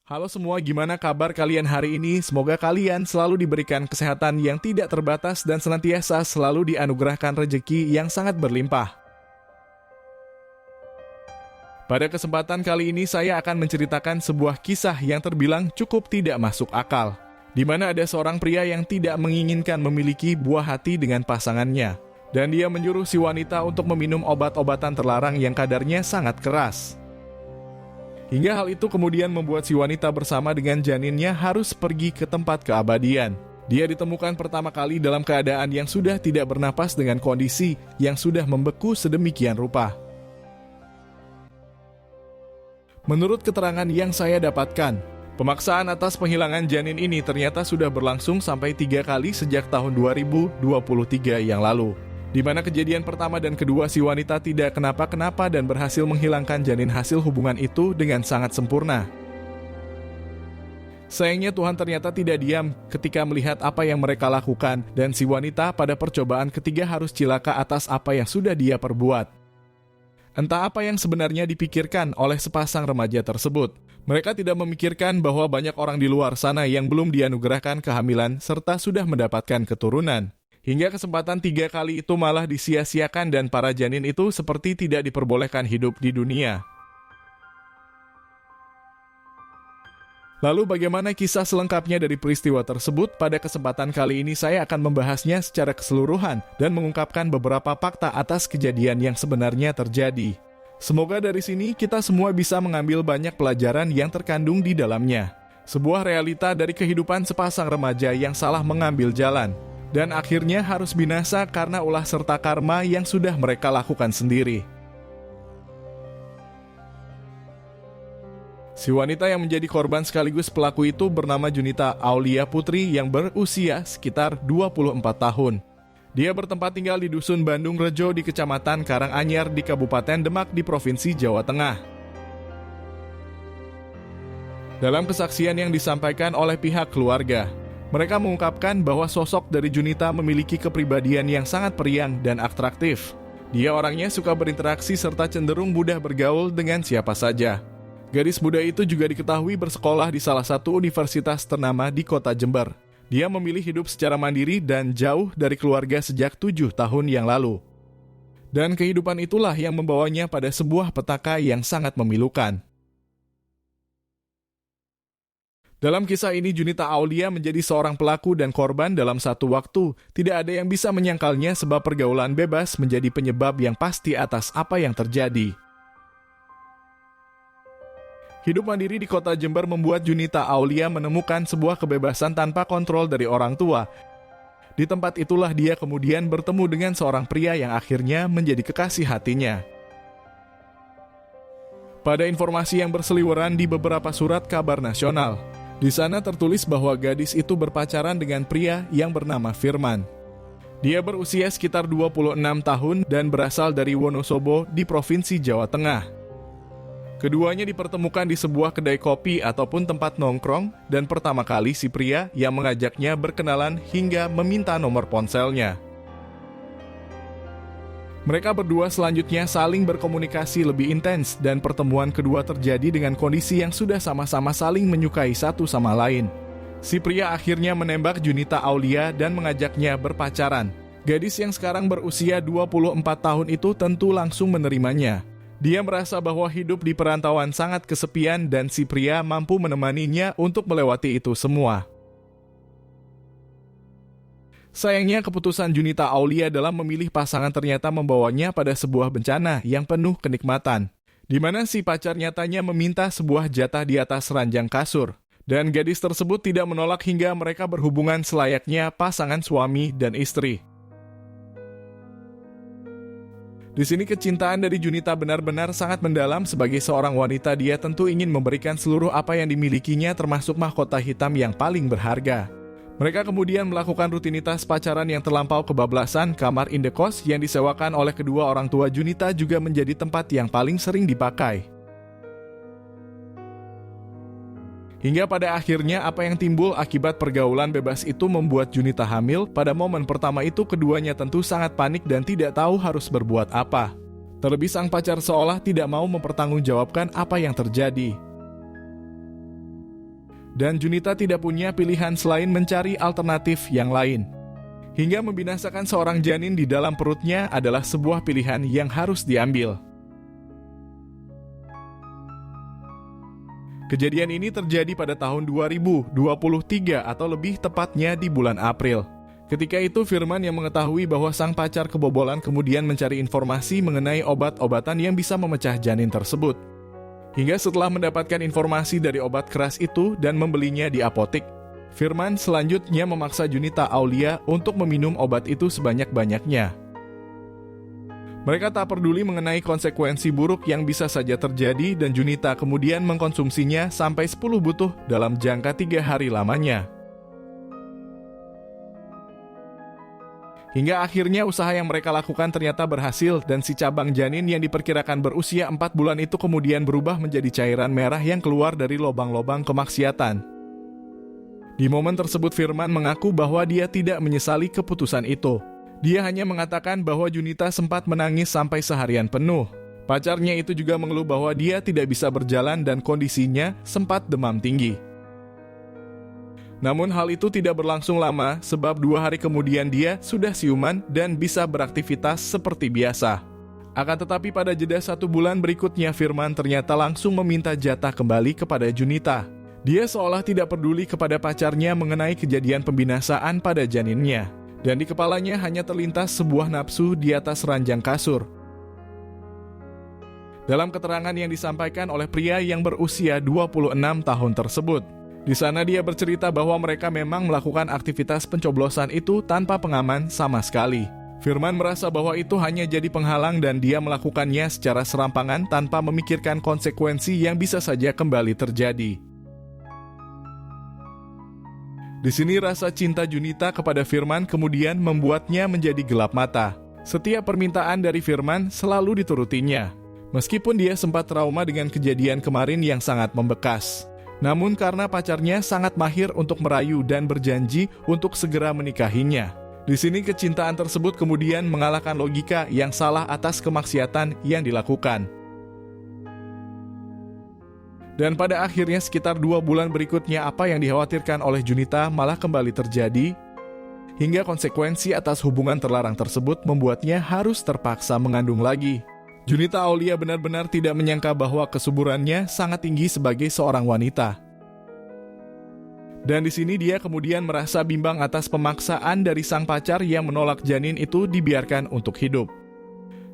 Halo semua, gimana kabar kalian hari ini? Semoga kalian selalu diberikan kesehatan yang tidak terbatas dan senantiasa selalu dianugerahkan rejeki yang sangat berlimpah. Pada kesempatan kali ini saya akan menceritakan sebuah kisah yang terbilang cukup tidak masuk akal, di mana ada seorang pria yang tidak menginginkan memiliki buah hati dengan pasangannya, dan dia menyuruh si wanita untuk meminum obat-obatan terlarang yang kadarnya sangat keras. Hingga hal itu kemudian membuat si wanita bersama dengan janinnya harus pergi ke tempat keabadian. Dia ditemukan pertama kali dalam keadaan yang sudah tidak bernapas dengan kondisi yang sudah membeku sedemikian rupa. Menurut keterangan yang saya dapatkan, pemaksaan atas penghilangan janin ini ternyata sudah berlangsung sampai 3 kali sejak tahun 2023 yang lalu, di mana kejadian pertama dan kedua si wanita tidak kenapa-kenapa dan berhasil menghilangkan janin hasil hubungan itu dengan sangat sempurna. Sayangnya Tuhan ternyata tidak diam ketika melihat apa yang mereka lakukan, dan si wanita pada percobaan ketiga harus cilaka atas apa yang sudah dia perbuat. Entah apa yang sebenarnya dipikirkan oleh sepasang remaja tersebut. Mereka tidak memikirkan bahwa banyak orang di luar sana yang belum dianugerahkan kehamilan serta sudah mendapatkan keturunan. Hingga kesempatan 3 kali itu malah disia-siakan dan para janin itu seperti tidak diperbolehkan hidup di dunia. Lalu bagaimana kisah selengkapnya dari peristiwa tersebut? Pada kesempatan kali ini saya akan membahasnya secara keseluruhan dan mengungkapkan beberapa fakta atas kejadian yang sebenarnya terjadi. Semoga dari sini kita semua bisa mengambil banyak pelajaran yang terkandung di dalamnya. Sebuah realita dari kehidupan sepasang remaja yang salah mengambil jalan, dan akhirnya harus binasa karena ulah serta karma yang sudah mereka lakukan sendiri. Si wanita yang menjadi korban sekaligus pelaku itu bernama Junita Aulia Putri yang berusia sekitar 24 tahun. Dia bertempat tinggal di Dusun Bandung Rejo di Kecamatan Karanganyar di Kabupaten Demak di Provinsi Jawa Tengah. Dalam kesaksian yang disampaikan oleh pihak keluarga, mereka mengungkapkan bahwa sosok dari Junita memiliki kepribadian yang sangat periang dan atraktif. Dia orangnya suka berinteraksi serta cenderung mudah bergaul dengan siapa saja. Gadis muda itu juga diketahui bersekolah di salah satu universitas ternama di kota Jember. Dia memilih hidup secara mandiri dan jauh dari keluarga sejak 7 tahun yang lalu. Dan kehidupan itulah yang membawanya pada sebuah petaka yang sangat memilukan. Dalam kisah ini, Junita Aulia menjadi seorang pelaku dan korban dalam satu waktu. Tidak ada yang bisa menyangkalnya sebab pergaulan bebas menjadi penyebab yang pasti atas apa yang terjadi. Hidup mandiri di kota Jember membuat Junita Aulia menemukan sebuah kebebasan tanpa kontrol dari orang tua. Di tempat itulah dia kemudian bertemu dengan seorang pria yang akhirnya menjadi kekasih hatinya. Pada informasi yang berseliweran di beberapa surat kabar nasional, di sana tertulis bahwa gadis itu berpacaran dengan pria yang bernama Firman. Dia berusia sekitar 26 tahun dan berasal dari Wonosobo di Provinsi Jawa Tengah. Keduanya dipertemukan di sebuah kedai kopi ataupun tempat nongkrong, dan pertama kali si pria yang mengajaknya berkenalan hingga meminta nomor ponselnya. Mereka berdua selanjutnya saling berkomunikasi lebih intens, dan pertemuan kedua terjadi dengan kondisi yang sudah sama-sama saling menyukai satu sama lain. Si pria akhirnya menembak Junita Aulia dan mengajaknya berpacaran. Gadis yang sekarang berusia 24 tahun itu tentu langsung menerimanya. Dia merasa bahwa hidup di perantauan sangat kesepian dan si pria mampu menemaninya untuk melewati itu semua. Sayangnya keputusan Junita Aulia dalam memilih pasangan ternyata membawanya pada sebuah bencana yang penuh kenikmatan, di mana si pacar nyatanya meminta sebuah jatah di atas ranjang kasur, dan gadis tersebut tidak menolak hingga mereka berhubungan selayaknya pasangan suami dan istri. Di sini kecintaan dari Junita benar-benar sangat mendalam. Sebagai seorang wanita, dia tentu ingin memberikan seluruh apa yang dimilikinya termasuk mahkota hitam yang paling berharga. Mereka kemudian melakukan rutinitas pacaran yang terlampau kebablasan. Kamar indekos yang disewakan oleh kedua orang tua Junita juga menjadi tempat yang paling sering dipakai. Hingga pada akhirnya apa yang timbul akibat pergaulan bebas itu membuat Junita hamil. Pada momen pertama itu keduanya tentu sangat panik dan tidak tahu harus berbuat apa. Terlebih sang pacar seolah tidak mau mempertanggungjawabkan apa yang terjadi. dan Junita tidak punya pilihan selain mencari alternatif yang lain. Hingga membinasakan seorang janin di dalam perutnya adalah sebuah pilihan yang harus diambil. Kejadian ini terjadi pada tahun 2023 atau lebih tepatnya di bulan April. Ketika itu Firman yang mengetahui bahwa sang pacar kebobolan kemudian mencari informasi mengenai obat-obatan yang bisa memecah janin tersebut. Hingga setelah mendapatkan informasi dari obat keras itu dan membelinya di apotek, Firman selanjutnya memaksa Junita Aulia untuk meminum obat itu sebanyak-banyaknya. Mereka tak peduli mengenai konsekuensi buruk yang bisa saja terjadi dan Junita kemudian mengkonsumsinya sampai 10 butuh dalam jangka 3 hari lamanya. Hingga akhirnya usaha yang mereka lakukan ternyata berhasil dan si cabang janin yang diperkirakan berusia 4 bulan itu kemudian berubah menjadi cairan merah yang keluar dari lobang-lobang kemaksiatan. Di momen tersebut Firman mengaku bahwa dia tidak menyesali keputusan itu. Dia hanya mengatakan bahwa Junita sempat menangis sampai seharian penuh. Pacarnya itu juga mengeluh bahwa dia tidak bisa berjalan dan kondisinya sempat demam tinggi. Namun hal itu tidak berlangsung lama sebab 2 hari kemudian dia sudah siuman dan bisa beraktivitas seperti biasa. Akan tetapi pada jeda 1 bulan berikutnya Firman ternyata langsung meminta jatah kembali kepada Junita. Dia seolah tidak peduli kepada pacarnya mengenai kejadian pembinasaan pada janinnya. Dan di kepalanya hanya terlintas sebuah nafsu di atas ranjang kasur. Dalam keterangan yang disampaikan oleh pria yang berusia 26 tahun tersebut, di sana dia bercerita bahwa mereka memang melakukan aktivitas pencoblosan itu tanpa pengaman sama sekali. Firman merasa bahwa itu hanya jadi penghalang dan dia melakukannya secara serampangan tanpa memikirkan konsekuensi yang bisa saja kembali terjadi. Di sini rasa cinta Junita kepada Firman kemudian membuatnya menjadi gelap mata. Setiap permintaan dari Firman selalu diturutinya. Meskipun dia sempat trauma dengan kejadian kemarin yang sangat membekas. Namun karena pacarnya sangat mahir untuk merayu dan berjanji untuk segera menikahinya. Di sini kecintaan tersebut kemudian mengalahkan logika yang salah atas kemaksiatan yang dilakukan. Dan pada akhirnya sekitar 2 bulan berikutnya apa yang dikhawatirkan oleh Junita malah kembali terjadi. Hingga konsekuensi atas hubungan terlarang tersebut membuatnya harus terpaksa mengandung lagi. Junita Aulia benar-benar tidak menyangka bahwa kesuburannya sangat tinggi sebagai seorang wanita. Dan di sini dia kemudian merasa bimbang atas pemaksaan dari sang pacar yang menolak janin itu dibiarkan untuk hidup.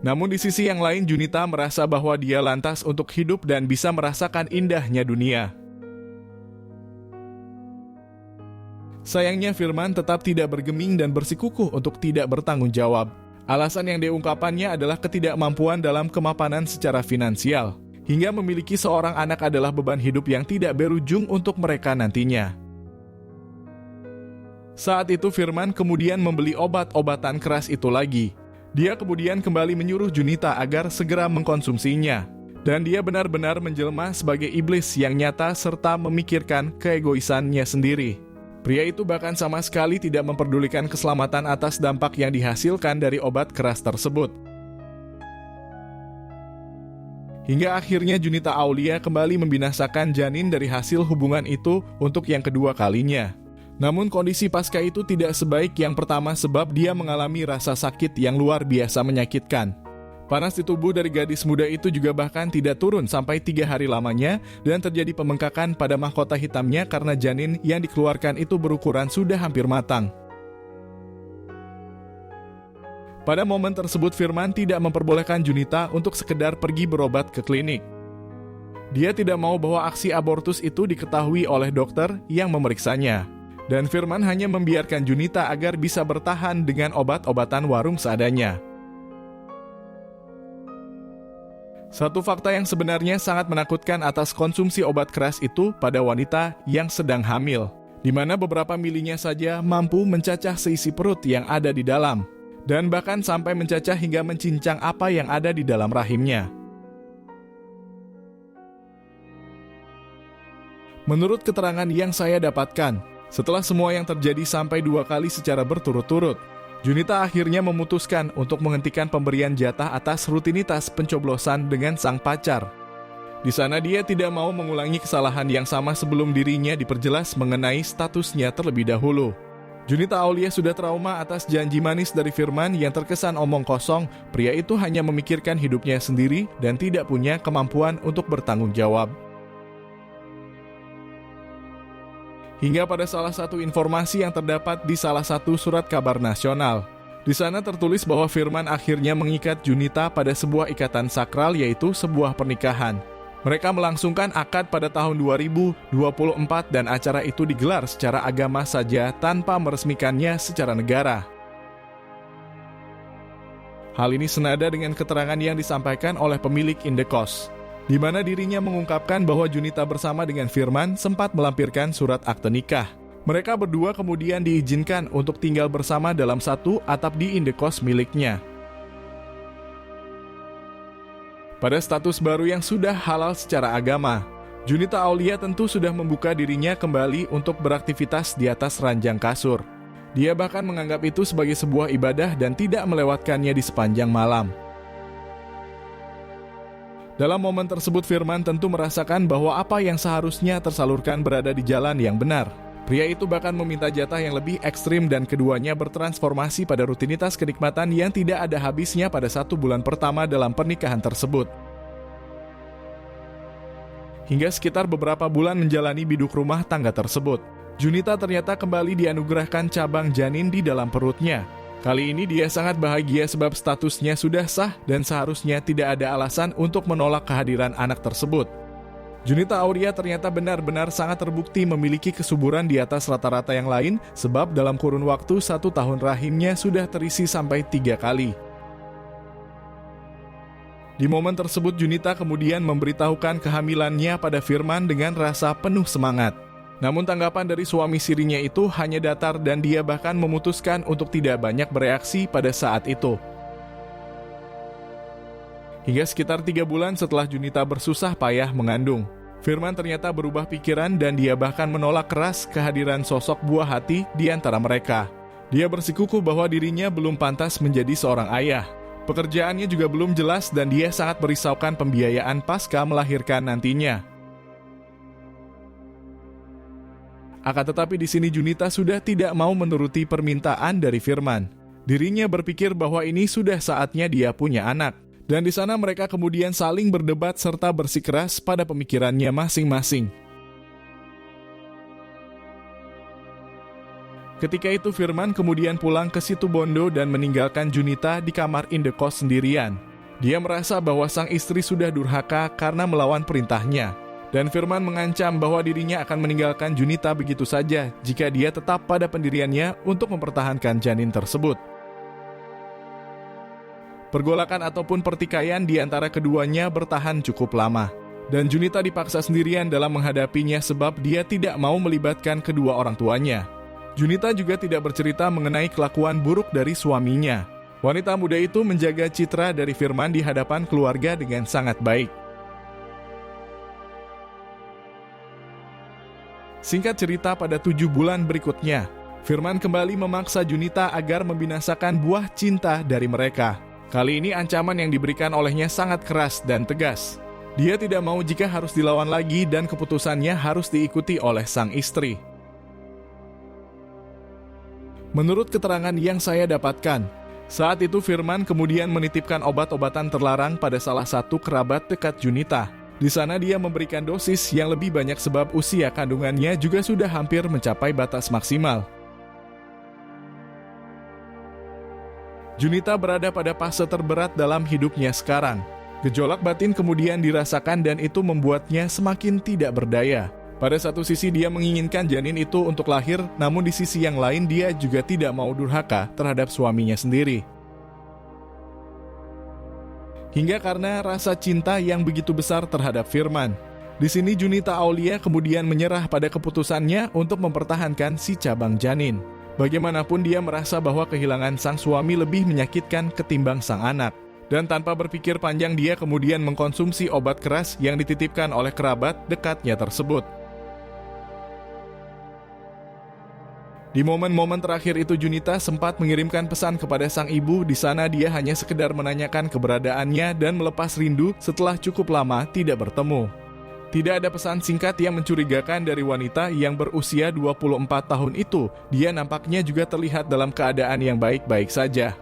Namun di sisi yang lain Junita merasa bahwa dia lantas untuk hidup dan bisa merasakan indahnya dunia. Sayangnya Firman tetap tidak bergeming dan bersikukuh untuk tidak bertanggung jawab. Alasan yang diungkapannya adalah ketidakmampuan dalam kemapanan secara finansial. Hingga memiliki seorang anak adalah beban hidup yang tidak berujung untuk mereka nantinya. Saat itu Firman kemudian membeli obat-obatan keras itu lagi. Dia kemudian kembali menyuruh Junita agar segera mengkonsumsinya. Dan dia benar-benar menjelma sebagai iblis yang nyata serta memikirkan keegoisannya sendiri. Pria itu bahkan sama sekali tidak memperdulikan keselamatan atas dampak yang dihasilkan dari obat keras tersebut. Hingga akhirnya Junita Aulia kembali membinasakan janin dari hasil hubungan itu untuk yang kedua kalinya. Namun kondisi pasca itu tidak sebaik yang pertama sebab dia mengalami rasa sakit yang luar biasa menyakitkan. Panas di tubuh dari gadis muda itu juga bahkan tidak turun sampai 3 hari lamanya dan terjadi pembengkakan pada mahkota hitamnya karena janin yang dikeluarkan itu berukuran sudah hampir matang. Pada momen tersebut Firman tidak memperbolehkan Junita untuk sekedar pergi berobat ke klinik. Dia tidak mau bahwa aksi abortus itu diketahui oleh dokter yang memeriksanya. Dan Firman hanya membiarkan Junita agar bisa bertahan dengan obat-obatan warung seadanya. Satu fakta yang sebenarnya sangat menakutkan atas konsumsi obat keras itu pada wanita yang sedang hamil, di mana beberapa milinya saja mampu mencacah seisi perut yang ada di dalam, dan bahkan sampai mencacah hingga mencincang apa yang ada di dalam rahimnya. Menurut keterangan yang saya dapatkan, setelah semua yang terjadi sampai 2 kali secara berturut-turut, Junita akhirnya memutuskan untuk menghentikan pemberian jatah atas rutinitas pencoblosan dengan sang pacar. Di sana dia tidak mau mengulangi kesalahan yang sama sebelum dirinya diperjelas mengenai statusnya terlebih dahulu. Junita Aulia sudah trauma atas janji manis dari Firman yang terkesan omong kosong. Pria itu hanya memikirkan hidupnya sendiri dan tidak punya kemampuan untuk bertanggung jawab. Hingga pada salah satu informasi yang terdapat di salah satu surat kabar nasional. Di sana tertulis bahwa Firman akhirnya mengikat Junita pada sebuah ikatan sakral, yaitu sebuah pernikahan. Mereka melangsungkan akad pada tahun 2024 dan acara itu digelar secara agama saja tanpa meresmikannya secara negara. Hal ini senada dengan keterangan yang disampaikan oleh pemilik Indekos, di mana dirinya mengungkapkan bahwa Junita bersama dengan Firman sempat melampirkan surat akte nikah. Mereka berdua kemudian diizinkan untuk tinggal bersama dalam satu atap di Indekos miliknya. Pada status baru yang sudah halal secara agama, Junita Aulia tentu sudah membuka dirinya kembali untuk beraktivitas di atas ranjang kasur. Dia bahkan menganggap itu sebagai sebuah ibadah dan tidak melewatkannya di sepanjang malam. Dalam momen tersebut, Firman tentu merasakan bahwa apa yang seharusnya tersalurkan berada di jalan yang benar. Pria itu bahkan meminta jatah yang lebih ekstrim dan keduanya bertransformasi pada rutinitas kenikmatan yang tidak ada habisnya pada 1 bulan pertama dalam pernikahan tersebut. Hingga sekitar beberapa bulan menjalani biduk rumah tangga tersebut, Junita ternyata kembali dianugerahkan cabang janin di dalam perutnya. Kali ini dia sangat bahagia sebab statusnya sudah sah dan seharusnya tidak ada alasan untuk menolak kehadiran anak tersebut. Junita Aulia ternyata benar-benar sangat terbukti memiliki kesuburan di atas rata-rata yang lain, sebab dalam kurun waktu 1 tahun rahimnya sudah terisi sampai 3 kali. Di momen tersebut Junita kemudian memberitahukan kehamilannya pada Firman dengan rasa penuh semangat. Namun tanggapan dari suami sirinya itu hanya datar dan dia bahkan memutuskan untuk tidak banyak bereaksi pada saat itu. Hingga sekitar 3 bulan setelah Junita bersusah payah mengandung, Firman ternyata berubah pikiran dan dia bahkan menolak keras kehadiran sosok buah hati di antara mereka. Dia bersikukuh bahwa dirinya belum pantas menjadi seorang ayah. Pekerjaannya juga belum jelas dan dia sangat merisaukan pembiayaan pasca melahirkan nantinya. Akan tetapi di sini Junita sudah tidak mau menuruti permintaan dari Firman. Dirinya berpikir bahwa ini sudah saatnya dia punya anak. Dan di sana mereka kemudian saling berdebat serta bersikeras pada pemikirannya masing-masing. Ketika itu Firman kemudian pulang ke Situbondo dan meninggalkan Junita di kamar indekos sendirian. Dia merasa bahwa sang istri sudah durhaka karena melawan perintahnya. Dan Firman mengancam bahwa dirinya akan meninggalkan Junita begitu saja jika dia tetap pada pendiriannya untuk mempertahankan janin tersebut. Pergolakan ataupun pertikaian di antara keduanya bertahan cukup lama. Dan Junita dipaksa sendirian dalam menghadapinya sebab dia tidak mau melibatkan kedua orang tuanya. Junita juga tidak bercerita mengenai kelakuan buruk dari suaminya. Wanita muda itu menjaga citra dari Firman di hadapan keluarga dengan sangat baik. Singkat cerita, pada 7 bulan berikutnya, Firman kembali memaksa Junita agar membinasakan buah cinta dari mereka. Kali ini ancaman yang diberikan olehnya sangat keras dan tegas. Dia tidak mau jika harus dilawan lagi dan keputusannya harus diikuti oleh sang istri. Menurut keterangan yang saya dapatkan, saat itu Firman kemudian menitipkan obat-obatan terlarang pada salah satu kerabat dekat Junita. Di sana dia memberikan dosis yang lebih banyak sebab usia kandungannya juga sudah hampir mencapai batas maksimal. Junita berada pada fase terberat dalam hidupnya sekarang. Gejolak batin kemudian dirasakan dan itu membuatnya semakin tidak berdaya. Pada satu sisi dia menginginkan janin itu untuk lahir, namun di sisi yang lain dia juga tidak mau durhaka terhadap suaminya sendiri. Hingga karena rasa cinta yang begitu besar terhadap Firman, di sini Junita Aulia kemudian menyerah pada keputusannya untuk mempertahankan si cabang janin. Bagaimanapun dia merasa bahwa kehilangan sang suami lebih menyakitkan ketimbang sang anak. Dan tanpa berpikir panjang dia kemudian mengkonsumsi obat keras yang dititipkan oleh kerabat dekatnya tersebut. Di momen-momen terakhir itu Junita sempat mengirimkan pesan kepada sang ibu. Di sana dia hanya sekedar menanyakan keberadaannya dan melepas rindu setelah cukup lama tidak bertemu. Tidak ada pesan singkat yang mencurigakan dari wanita yang berusia 24 tahun itu. Dia nampaknya juga terlihat dalam keadaan yang baik-baik saja.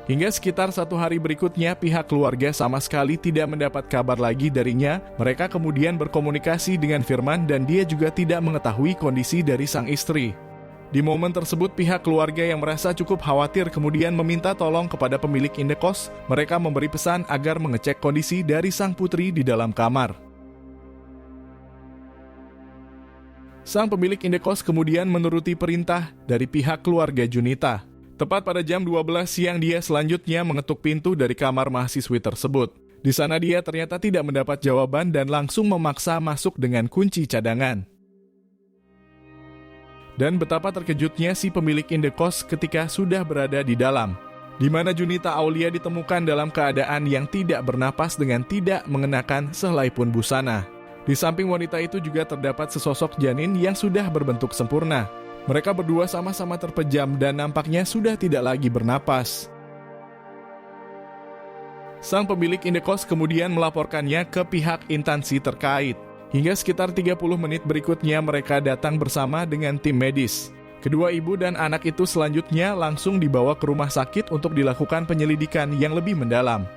Hingga sekitar 1 hari berikutnya, pihak keluarga sama sekali tidak mendapat kabar lagi darinya. Mereka kemudian berkomunikasi dengan Firman dan dia juga tidak mengetahui kondisi dari sang istri. Di momen tersebut, pihak keluarga yang merasa cukup khawatir kemudian meminta tolong kepada pemilik indekos. Mereka memberi pesan agar mengecek kondisi dari sang putri di dalam kamar. Sang pemilik indekos kemudian menuruti perintah dari pihak keluarga Junita. Tepat pada jam 12 siang dia selanjutnya mengetuk pintu dari kamar mahasiswi tersebut. Di sana dia ternyata tidak mendapat jawaban dan langsung memaksa masuk dengan kunci cadangan. Dan betapa terkejutnya si pemilik indekos ketika sudah berada di dalam, di mana Junita Aulia ditemukan dalam keadaan yang tidak bernapas dengan tidak mengenakan sehelai pun busana. Di samping wanita itu juga terdapat sesosok janin yang sudah berbentuk sempurna. Mereka berdua sama-sama terpejam dan nampaknya sudah tidak lagi bernapas. Sang pemilik indekos kemudian melaporkannya ke pihak instansi terkait. Hingga sekitar 30 menit berikutnya mereka datang bersama dengan tim medis. Kedua ibu dan anak itu selanjutnya langsung dibawa ke rumah sakit untuk dilakukan penyelidikan yang lebih mendalam.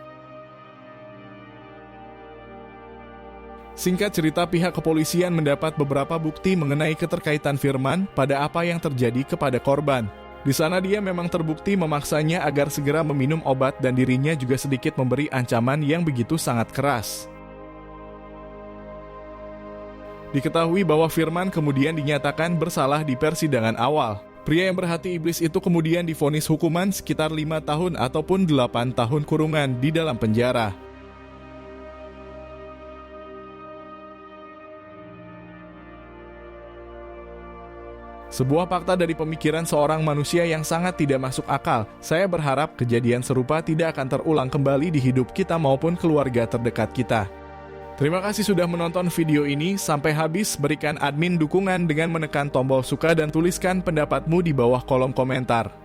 Singkat cerita, pihak kepolisian mendapat beberapa bukti mengenai keterkaitan Firman pada apa yang terjadi kepada korban. Di sana dia memang terbukti memaksanya agar segera meminum obat dan dirinya juga sedikit memberi ancaman yang begitu sangat keras. Diketahui bahwa Firman kemudian dinyatakan bersalah di persidangan awal. Pria yang berhati iblis itu kemudian divonis hukuman sekitar 5 tahun ataupun 8 tahun kurungan di dalam penjara. Sebuah fakta dari pemikiran seorang manusia yang sangat tidak masuk akal. Saya berharap kejadian serupa tidak akan terulang kembali di hidup kita maupun keluarga terdekat kita. Terima kasih sudah menonton video ini sampai habis. Berikan admin dukungan dengan menekan tombol suka dan tuliskan pendapatmu di bawah kolom komentar.